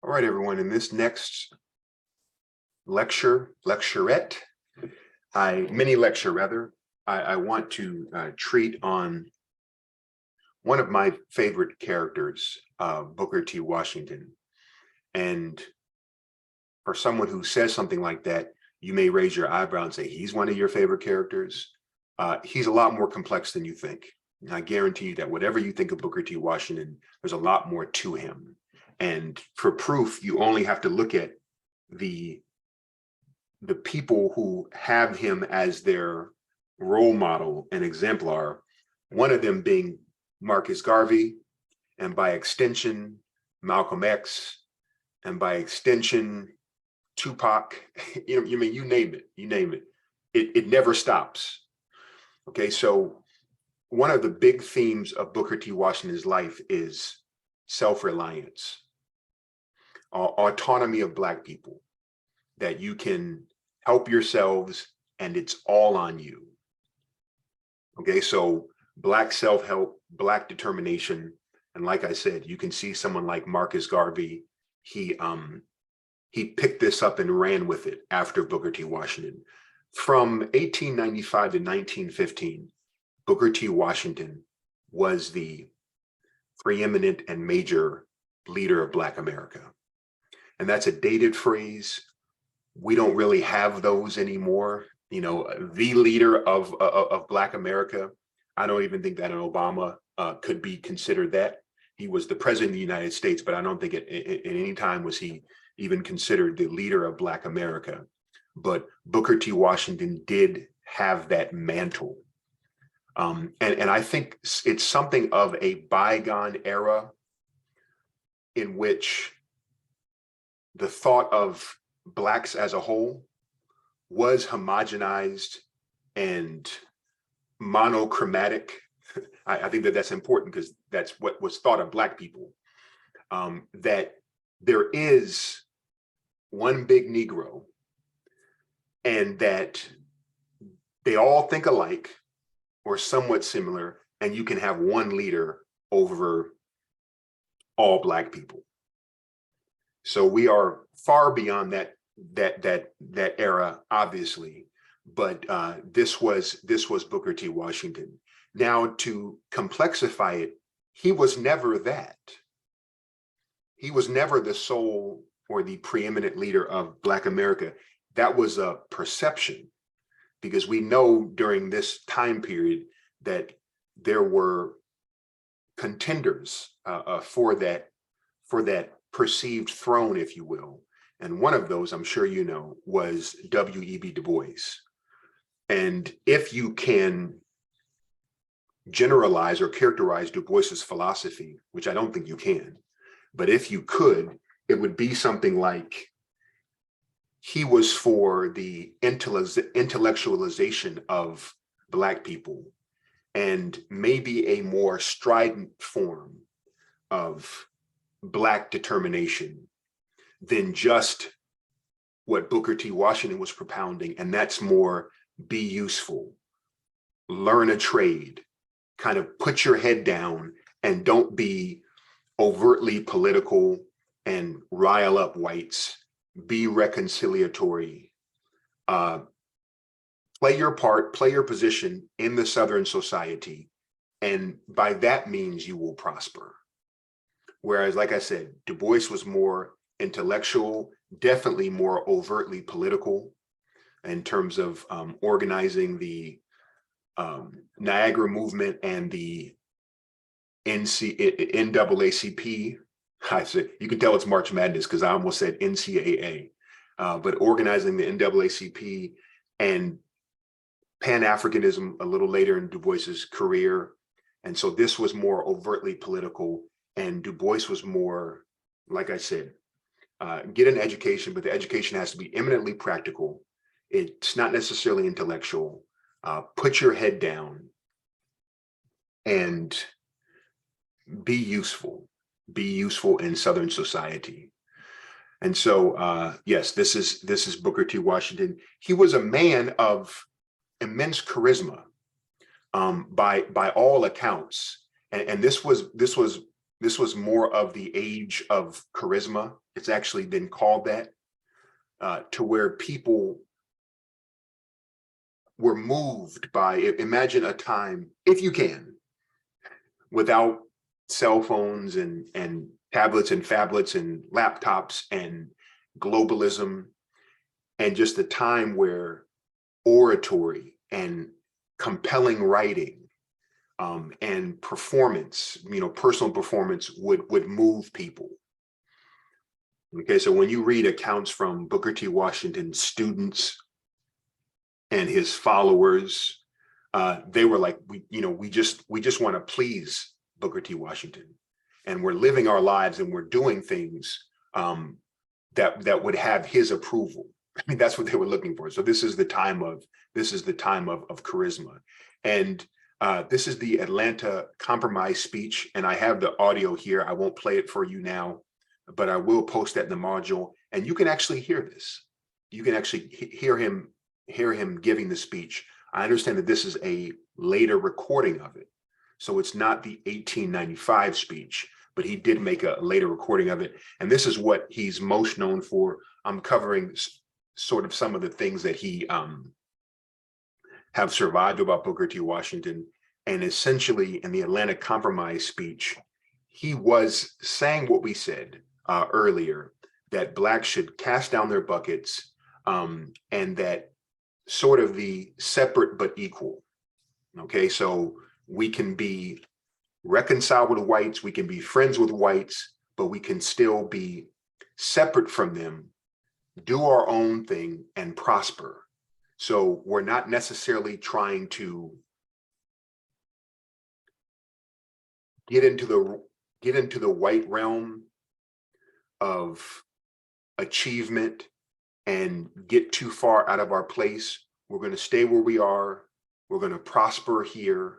All right, everyone, in this next lecturette, mini lecture rather, I want to treat on one of my favorite characters, Booker T. Washington. And for someone who says something like that, you may raise your eyebrow and say, he's one of your favorite characters. He's a lot more complex than you think. And I guarantee you that whatever you think of Booker T. Washington, there's a lot more to him. And for proof, you only have to look at the people who have him as their role model and exemplar, one of them being Marcus Garvey, and by extension, Malcolm X, and by extension, Tupac. You mean, you name it. It never stops. Okay, so one of the big themes of Booker T. Washington's life is self-reliance, autonomy of Black people, that you can help yourselves and it's all on you. Okay, so Black self-help, Black determination. And like I said, you can see someone like Marcus Garvey, he picked this up and ran with it after Booker T. Washington. From 1895 to 1915, Booker T. Washington was the preeminent and major leader of Black America. And that's a dated phrase. We don't really have those anymore. You know, the leader of Black America, I don't even think that an Obama could be considered that. He was the president of the United States, but I don't think at any time was he even considered the leader of Black America. But Booker T. Washington did have that mantle. And I think it's something of a bygone era in which the thought of Blacks as a whole was homogenized and monochromatic. I think that that's important because that's what was thought of Black people, that there is one big Negro and that they all think alike or somewhat similar, and you can have one leader over all Black people. So we are far beyond that era, obviously, but this was Booker T. Washington. Now, to complexify it, he was never that. He was never the sole or the preeminent leader of Black America. That was a perception, because we know during this time period that there were contenders for that perceived throne, if you will. And one of those, I'm sure you know, was W.E.B. Du Bois. And if you can generalize or characterize Du Bois's philosophy, which I don't think you can, but if you could, it would be something like he was for the intellectualization of Black people and maybe a more strident form of Black determination than just what Booker T. Washington was propounding. And that's more be useful, learn a trade, kind of put your head down and don't be overtly political and rile up whites, be reconciliatory, play your part, play your position in the Southern society. And by that means you will prosper. Whereas, like I said, Du Bois was more intellectual, definitely more overtly political in terms of organizing the Niagara movement and the NAACP. I said, you can tell it's March Madness because I almost said NCAA, but organizing the NAACP and Pan-Africanism a little later in Du Bois's career. And so this was more overtly political, and Du Bois was more, like I said, get an education, but the education has to be eminently practical. It's not necessarily intellectual. Put your head down and be useful in Southern society. And so, yes, this is Booker T. Washington. He was a man of immense charisma, by all accounts. And this was this was more of the age of charisma. It's actually been called that, to where people were moved by, imagine a time, if you can, without cell phones and tablets and phablets and laptops and globalism, and just a time where oratory and compelling writing, and performance, personal performance would move people. Okay, so when you read accounts from Booker T. Washington's students and his followers, they were like, we just want to please Booker T. Washington, and we're living our lives and we're doing things that would have his approval. I mean, that's what they were looking for. So this is the time of charisma, and this is the Atlanta Compromise speech, and I have the audio here. I won't play it for you now, but I will post that in the module, and you can actually hear this. You can actually hear him giving the speech. I understand that this is a later recording of it, so it's not the 1895 speech, but he did make a later recording of it, and this is what he's most known for. I'm covering sort of some of the things that he have survived about Booker T. Washington. And essentially in the Atlanta Compromise speech, he was saying what we said earlier, that Blacks should cast down their buckets, and that sort of the separate but equal. Okay, so we can be reconciled with whites, we can be friends with whites, but we can still be separate from them, do our own thing, and prosper. So we're not necessarily trying to get into the white realm of achievement and get too far out of our place. We're going to stay where we are. We're going to prosper here.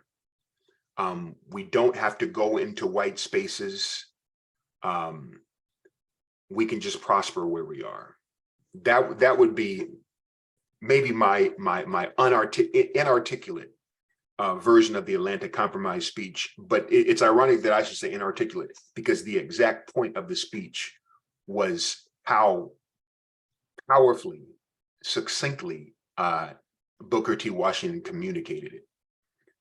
We don't have to go into white spaces. We can just prosper where we are. That would be maybe my inarticulate version of the Atlanta Compromise speech, but it's ironic that I should say inarticulate, because the exact point of the speech was how powerfully, succinctly Booker T. Washington communicated it.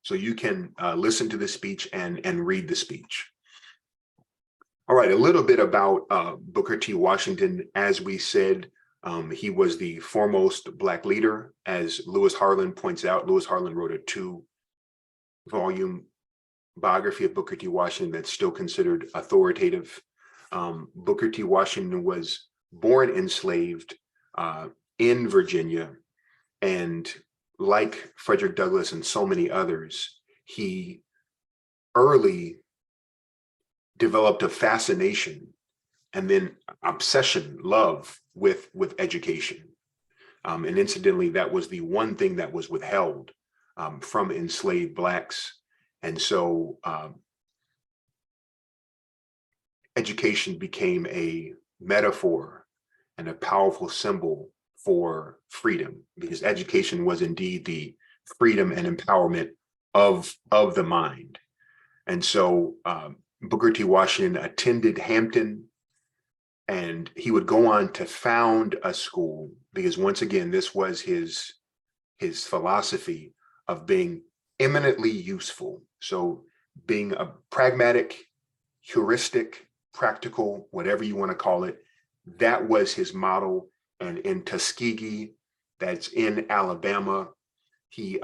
So you can listen to the speech and read the speech. All right, a little bit about Booker T. Washington. As we said, he was the foremost Black leader. As Lewis Harlan points out, Lewis Harlan wrote a 2-volume biography of Booker T. Washington that's still considered authoritative. Booker T. Washington was born enslaved in Virginia, and like Frederick Douglass and so many others, he early developed a fascination and then obsession, love with education. And incidentally, that was the one thing that was withheld from enslaved Blacks. And so education became a metaphor and a powerful symbol for freedom, because education was indeed the freedom and empowerment of the mind. And so Booker T. Washington attended Hampton, and he would go on to found a school, because once again, this was his philosophy of being eminently useful. So being a pragmatic, heuristic, practical, whatever you want to call it, that was his model. And in Tuskegee, that's in Alabama, he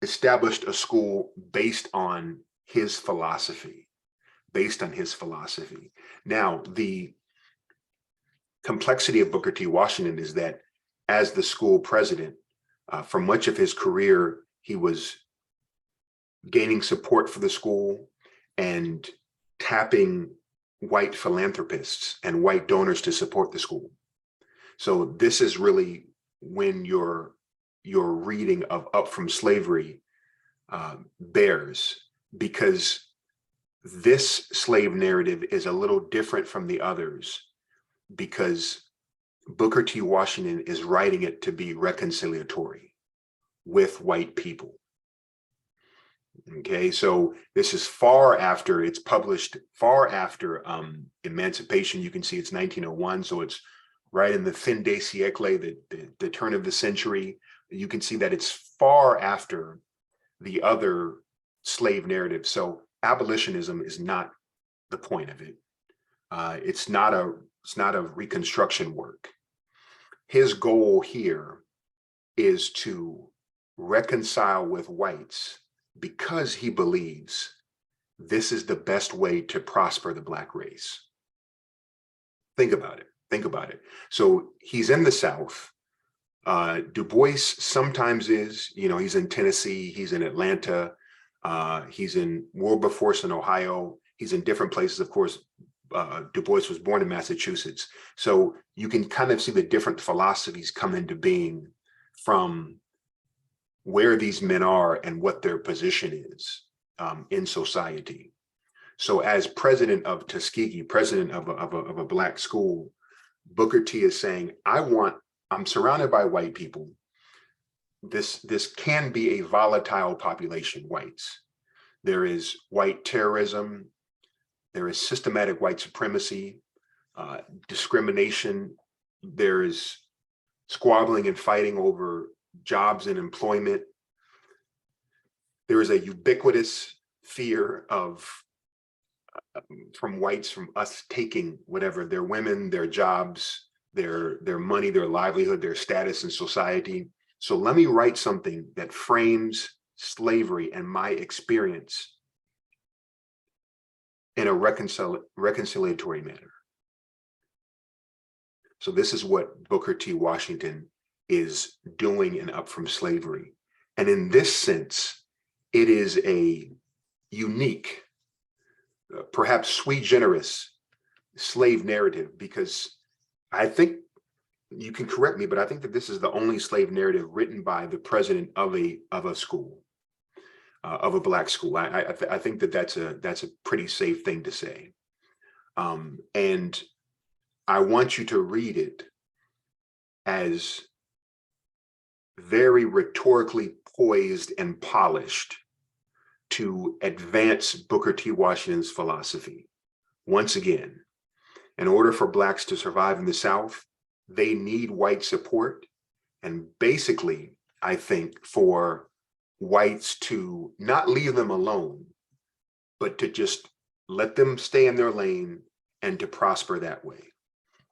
established a school based on his philosophy. Now, the complexity of Booker T. Washington is that as the school president, for much of his career, he was gaining support for the school and tapping white philanthropists and white donors to support the school. So this is really when your reading of Up From Slavery bears, because this slave narrative is a little different from the others, because Booker T. Washington is writing it to be reconciliatory with white people. Okay, so this is far after it's published, far after Emancipation. You can see it's 1901, so it's right in the fin de siècle, the turn of the century. You can see that it's far after the other slave narrative. So abolitionism is not the point of it. It's not a Reconstruction work. His goal here is to reconcile with whites because he believes this is the best way to prosper the Black race. Think about it. Think about it. So he's in the South. Du Bois sometimes is, he's in Tennessee, he's in Atlanta, he's in Wilberforce in Ohio, he's in different places. Of course, Du Bois was born in Massachusetts. So you can kind of see the different philosophies come into being from where these men are and what their position is in society. So as president of Tuskegee, president of a Black school, Booker T is saying, I'm surrounded by white people. This can be a volatile population, whites. There is white terrorism. There is systematic white supremacy, discrimination. There is squabbling and fighting over jobs and employment. There is a ubiquitous fear from whites, from us taking whatever, their women, their jobs, their money, their livelihood, their status in society. So let me write something that frames slavery and my experience in a reconciliatory manner. So this is what Booker T. Washington is doing in Up From Slavery. And in this sense, it is a unique, perhaps sui generis slave narrative, because I think, you can correct me, but I think that this is the only slave narrative written by the president of a school, of a Black school. I think that that's a pretty safe thing to say. And I want you to read it as very rhetorically poised and polished to advance Booker T. Washington's philosophy. Once again, in order for Blacks to survive in the South, they need white support. And basically, I think for whites to not leave them alone, but to just let them stay in their lane and to prosper that way.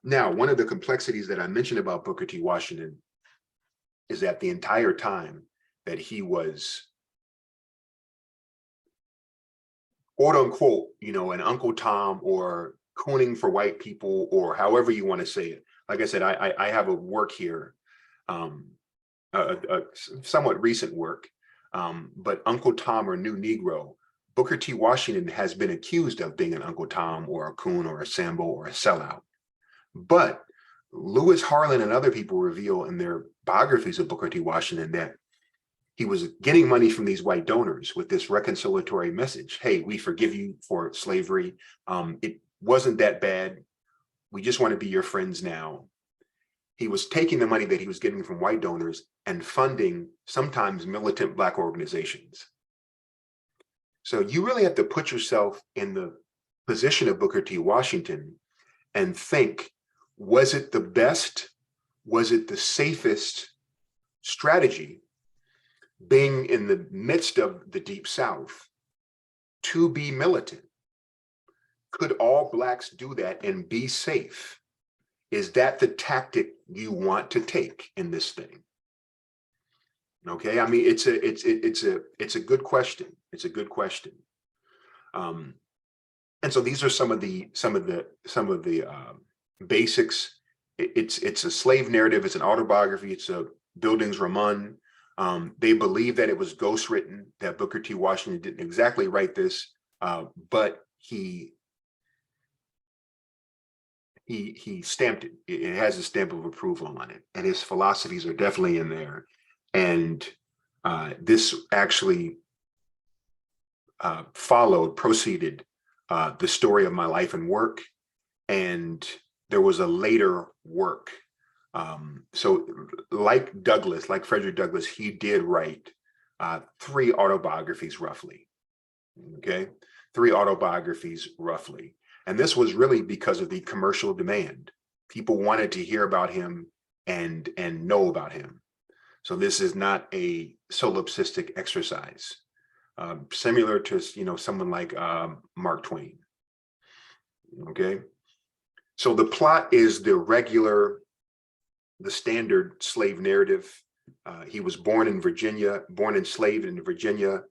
Now, one of the complexities that I mentioned about Booker T. Washington is that the entire time that he was, quote unquote, an Uncle Tom or cooning for white people, or however you want to say it. Like I said, I have a work here, a somewhat recent work, but Uncle Tom or New Negro, Booker T. Washington has been accused of being an Uncle Tom or a coon or a Sambo or a sellout. But Lewis Harlan and other people reveal in their biographies of Booker T. Washington that he was getting money from these white donors with this reconciliatory message. Hey, we forgive you for slavery. It wasn't that bad. We just want to be your friends now. He was taking the money that he was getting from white donors and funding sometimes militant Black organizations. So you really have to put yourself in the position of Booker T. Washington and think, was it the best? Was it the safest strategy, being in the midst of the Deep South, to be militant? Could all Blacks do that and be safe? Is that the tactic you want to take in this thing? Okay, I mean, it's a good question. It's a good question. And so these are some of the basics. It's a slave narrative. It's an autobiography. It's a Bildungsroman. They believe that it was ghostwritten, that Booker T. Washington didn't exactly write this, but he stamped it. It has a stamp of approval on it, and his philosophies are definitely in there. And this actually proceeded the story of my life and work, and there was a later work. So like Frederick Douglass, he did write three autobiographies roughly. Okay, three autobiographies roughly. And this was really because of the commercial demand. People wanted to hear about him and know about him. So this is not a solipsistic exercise, similar to someone like Mark Twain. Okay, so the plot is the standard slave narrative. He was born in Virginia, born enslaved in Virginia.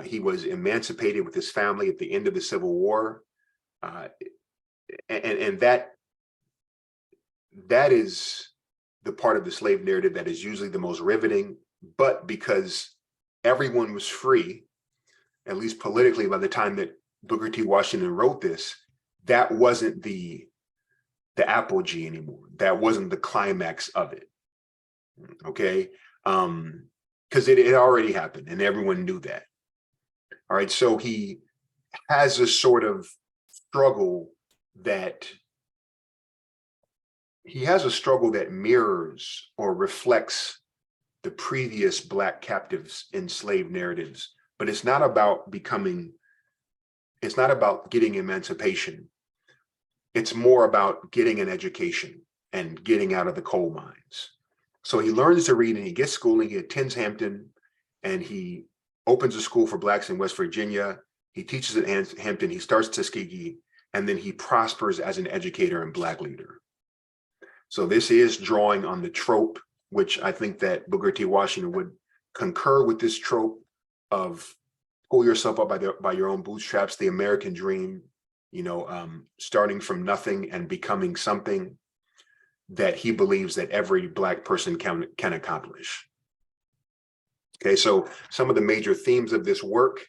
He was emancipated with his family at the end of the Civil War, and that is the part of the slave narrative that is usually the most riveting. But because everyone was free, at least politically, by the time that Booker T. Washington wrote this, that wasn't the apogee anymore. That wasn't the climax of it. Okay, because it already happened and everyone knew that. All right, so he has a sort of struggle that mirrors or reflects the previous Black captives in slave narratives, but it's not about getting emancipation. It's more about getting an education and getting out of the coal mines. So he learns to read and he gets schooling. He attends Hampton and he opens a school for Blacks in West Virginia. He teaches at Hampton. He starts Tuskegee, and then he prospers as an educator and Black leader. So this is drawing on the trope, which I think that Booker T. Washington would concur with, this trope of pull yourself up by your own bootstraps, the American dream, starting from nothing and becoming something that he believes that every Black person can accomplish. Okay, so some of the major themes of this work,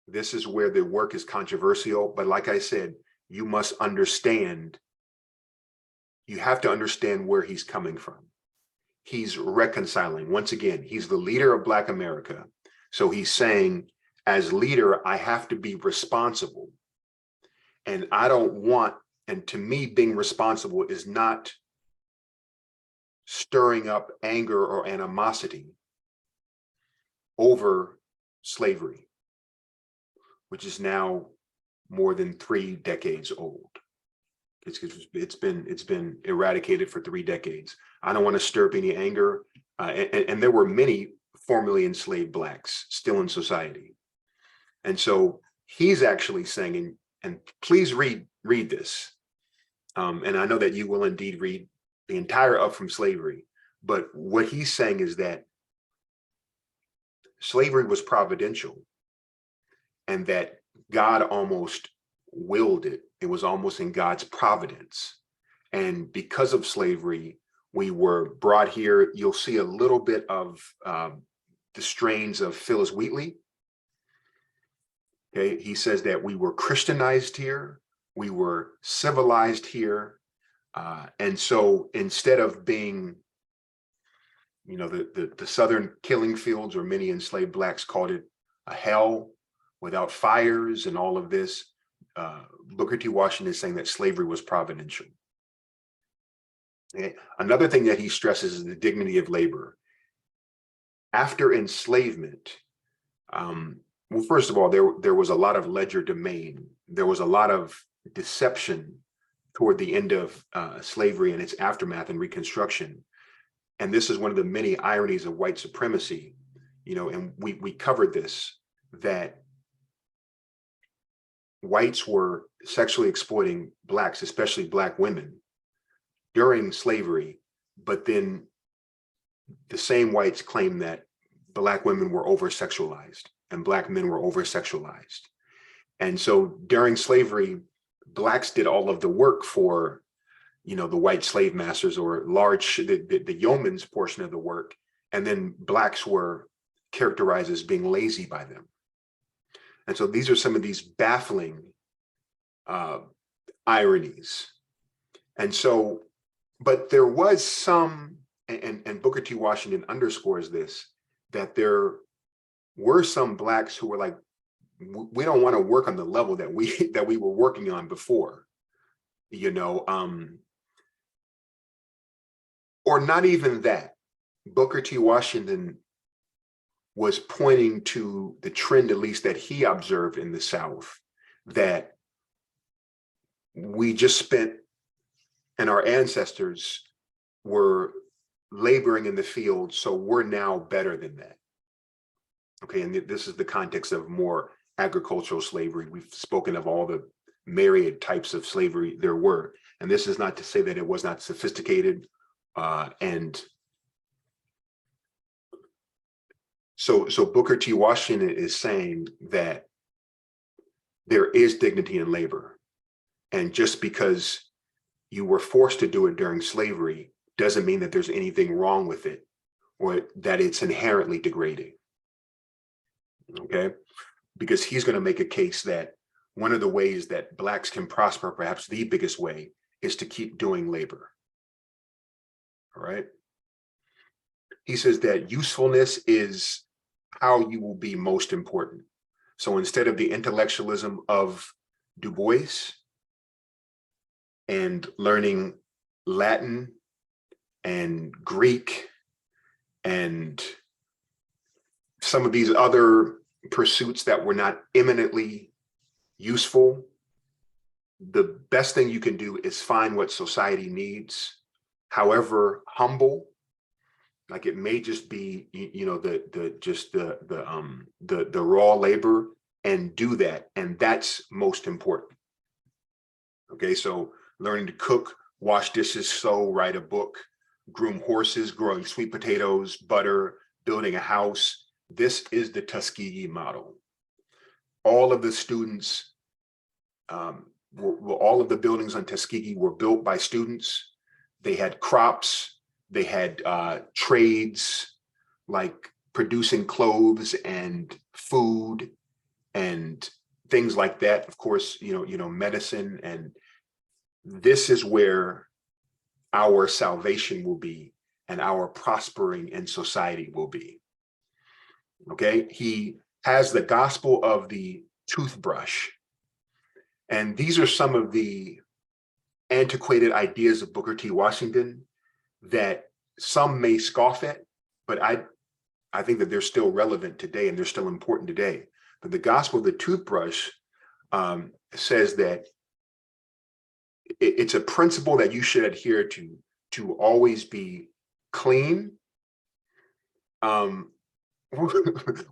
this is where the work is controversial, but like I said, you have to understand where he's coming from. He's reconciling. Once again, he's the leader of Black America. So he's saying, as leader, I have to be responsible. And to me, being responsible is not stirring up anger or animosity over slavery, which is now more than 3 decades old. It's been eradicated for 3 decades. I don't want to stir up any anger. And there were many formerly enslaved Blacks still in society. And so he's actually saying, and please read this. And I know that you will indeed read the entire Up From Slavery, but what he's saying is that slavery was providential and that God almost willed it. It was almost in God's providence. And because of slavery, we were brought here. You'll see a little bit of the strains of Phyllis Wheatley. Okay, he says that we were Christianized here, we were civilized here. And so instead of being, the Southern killing fields, or many enslaved Blacks called it a hell without fires and all of this, Booker T. Washington is saying that slavery was providential. Okay. Another thing that he stresses is the dignity of labor. After enslavement, well, first of all, there was a lot of legerdemain. There was a lot of deception toward the end of slavery and its aftermath and Reconstruction. And this is one of the many ironies of white supremacy, and we covered this, that whites were sexually exploiting Blacks, especially Black women, during slavery, but then the same whites claim that Black women were over-sexualized and Black men were over-sexualized. And so during slavery, Blacks did all of the work for, the white slave masters, or the yeoman's portion of the work. And then Blacks were characterized as being lazy by them. And so these are some of these baffling ironies. And so, but there was some, and Booker T. Washington underscores this, that there were some Blacks who were like, we don't want to work on the level that we were working on before, or not even that. Booker T. Washington was pointing to the trend, at least that he observed in the South, that we just spent, and our ancestors were laboring in the field, so we're now better than that. Okay, and this is the context of more agricultural slavery. We've spoken of all the myriad types of slavery there were, and this is not to say that it was not sophisticated. And so Booker T. Washington is saying that there is dignity in labor, and just because you were forced to do it during slavery doesn't mean that there's anything wrong with it or that it's inherently degrading. Okay, because he's going to make a case that one of the ways that Blacks can prosper, perhaps the biggest way, is to keep doing labor. All right. He says that usefulness is how you will be most important. So instead of the intellectualism of Du Bois and learning Latin and Greek and some of these other pursuits that were not eminently useful, the best thing you can do is find what society needs, however humble. Like it may just be, you know, the raw labor, and do that, and that's most important. Okay, so learning to cook, wash dishes, sew, write a book, groom horses, growing sweet potatoes, butter, building a house. This is the Tuskegee model. All of the students, all of the buildings on Tuskegee were built by students. They had crops, they had trades like producing clothes and food and things like that. Of course, medicine, and this is where our salvation will be and our prospering in society will be. Okay, he has the gospel of the toothbrush. And these are some of the antiquated ideas of Booker T. Washington that some may scoff at, but I think that they're still relevant today and they're still important today. But the gospel of the toothbrush says that it's a principle that you should adhere to always be clean.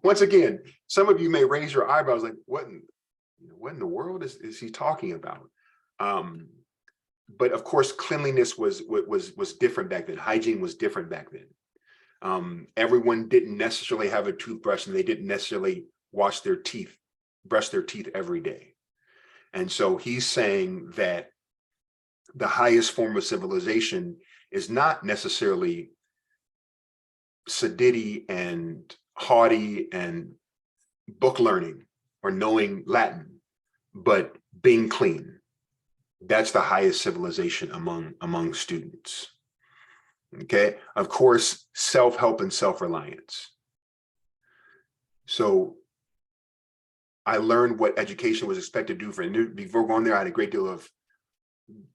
Once again, some of you may raise your eyebrows like, what in the world is he talking about? But of course, cleanliness was different back then. Hygiene was different back then. Everyone didn't necessarily have a toothbrush, and they didn't necessarily wash their teeth, brush their teeth every day. And so he's saying that the highest form of civilization is not necessarily sedity and haughty and book learning or knowing Latin, but being clean. That's the highest civilization among students. Okay, of course, self-help and self-reliance. So I learned what education was expected to do for, before going there, I had a great deal of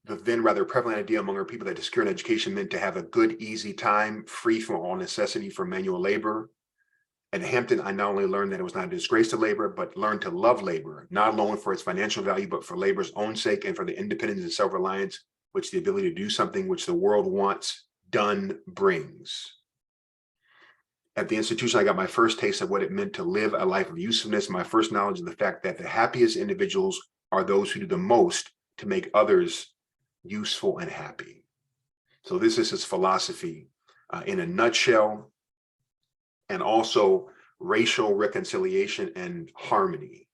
the then rather prevalent idea among our people that to secure an education meant to have a good, easy time, free from all necessity for manual labor. At Hampton, I not only learned that it was not a disgrace to labor, but learned to love labor, not alone for its financial value, but for labor's own sake and for the independence and self-reliance which the ability to do something which the world wants done brings. At the institution, I got my first taste of what it meant to live a life of usefulness, my first knowledge of the fact that the happiest individuals are those who do the most to make others useful and happy. So this is his philosophy in a nutshell, and also racial reconciliation and harmony.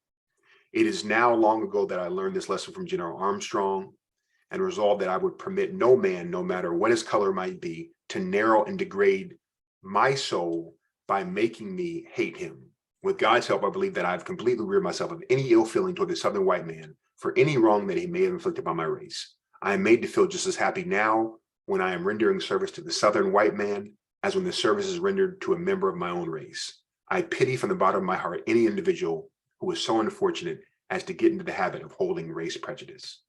It is now long ago that I learned this lesson from General Armstrong and resolved that I would permit no man, no matter what his color might be, to narrow and degrade my soul by making me hate him. With God's help, I believe that I've completely reared myself of any ill feeling toward the Southern white man for any wrong that he may have inflicted upon my race. I am made to feel just as happy now when I am rendering service to the Southern white man as when the service is rendered to a member of my own race. I pity from the bottom of my heart any individual who is so unfortunate as to get into the habit of holding race prejudice.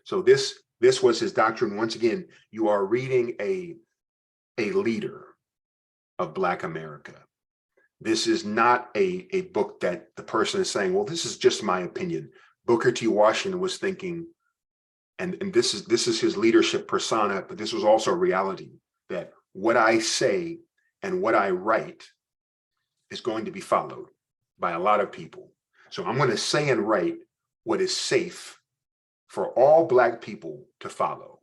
So this was his doctrine. Once again, you are reading a leader of Black America. This is not a book that the person is saying, well, this is just my opinion. Booker T. Washington was thinking, and this is his leadership persona, but this was also a reality, that what I say and what I write is going to be followed by a lot of people. So I'm going to say and write what is safe for all Black people to follow.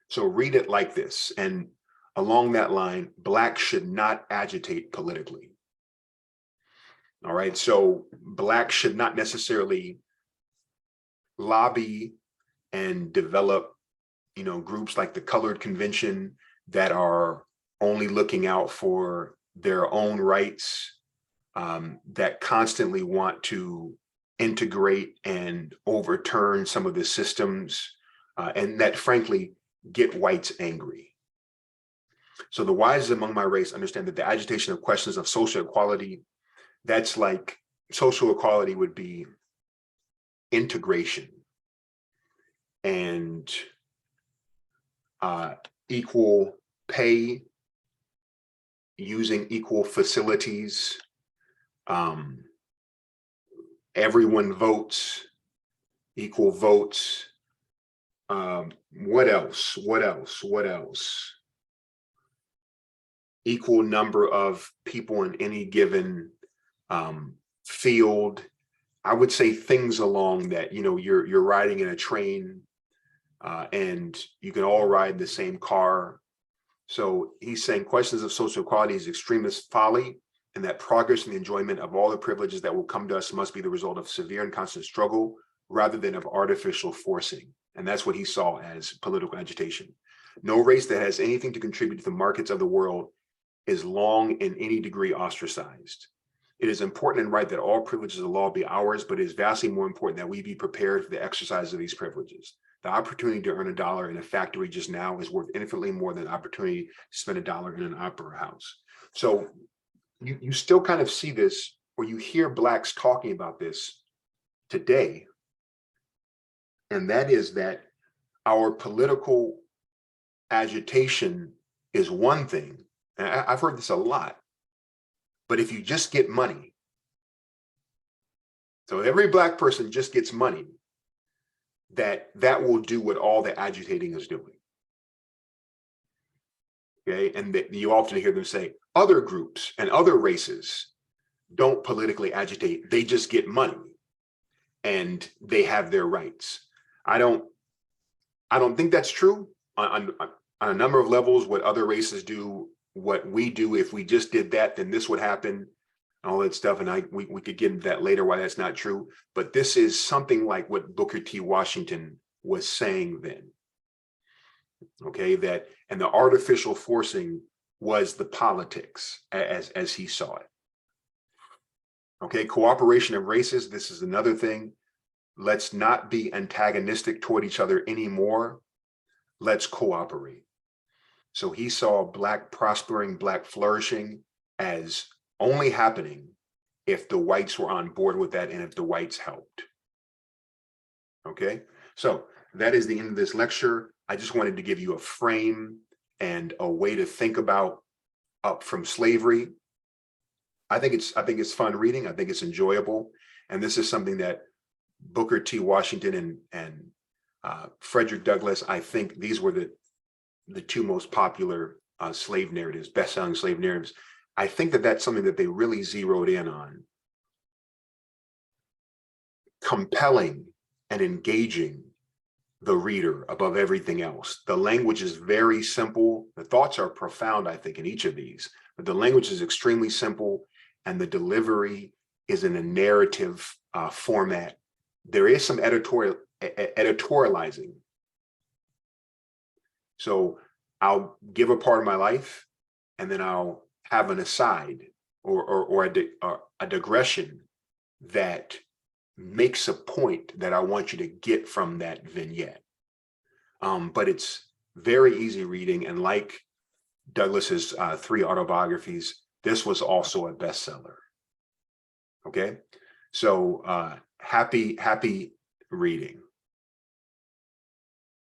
So read it like this. And along that line, Blacks should not agitate politically. All right. So Blacks should not necessarily lobby and develop, groups like the Colored Convention that are only looking out for their own rights, that constantly want to integrate and overturn some of the systems, and that frankly get whites angry. So the wise among my race understand that the agitation of questions of social equality, that's like social equality would be integration and equal pay, using equal facilities, everyone votes, equal votes. What else? What else? What else? Equal number of people in any given field. I would say things along that, you're riding in a train and you can all ride the same car. So he's saying questions of social equality is extremist folly, and that progress and the enjoyment of all the privileges that will come to us must be the result of severe and constant struggle rather than of artificial forcing. And that's what he saw as political agitation. No race that has anything to contribute to the markets of the world is long in any degree ostracized. It is important and right that all privileges of the law be ours, but it is vastly more important that we be prepared for the exercise of these privileges. The opportunity to earn $1 in a factory just now is worth infinitely more than the opportunity to spend $1 in an opera house. So you still kind of see this, or you hear Blacks talking about this today, and that is that our political agitation is one thing, and I've heard this a lot, but if you just get money, so every Black person just gets money, that will do what all the agitating is doing. Okay, and that you often hear them say other groups and other races don't politically agitate, they just get money and they have their rights. I don't think that's true on a number of levels. What other races do, what we do, if we just did that, then this would happen, all that stuff. And we could get into that later, why that's not true. But this is something like what Booker T. Washington was saying then. Okay, that, and the artificial forcing was the politics as he saw it. Okay, cooperation of races, this is another thing. Let's not be antagonistic toward each other anymore. Let's cooperate. So he saw Black prospering, Black flourishing as only happening if the whites were on board with that and if the whites helped. Okay, so that is the end of this lecture. I just wanted to give you a frame and a way to think about Up from Slavery. I think it's fun reading. I think it's enjoyable. And this is something that Booker T. Washington and Frederick Douglass, I think these were the two most popular slave narratives, best-selling slave narratives. I think that that's something that they really zeroed in on. Compelling and engaging the reader above everything else. The language is very simple. The thoughts are profound, I think, in each of these, but the language is extremely simple and the delivery is in a narrative format. There is some editorializing. So I'll give a part of my life and then I'll have an aside or a digression that makes a point that I want you to get from that vignette. But it's very easy reading, and like Douglass's 3 autobiographies, this was also a bestseller. Okay, so happy reading.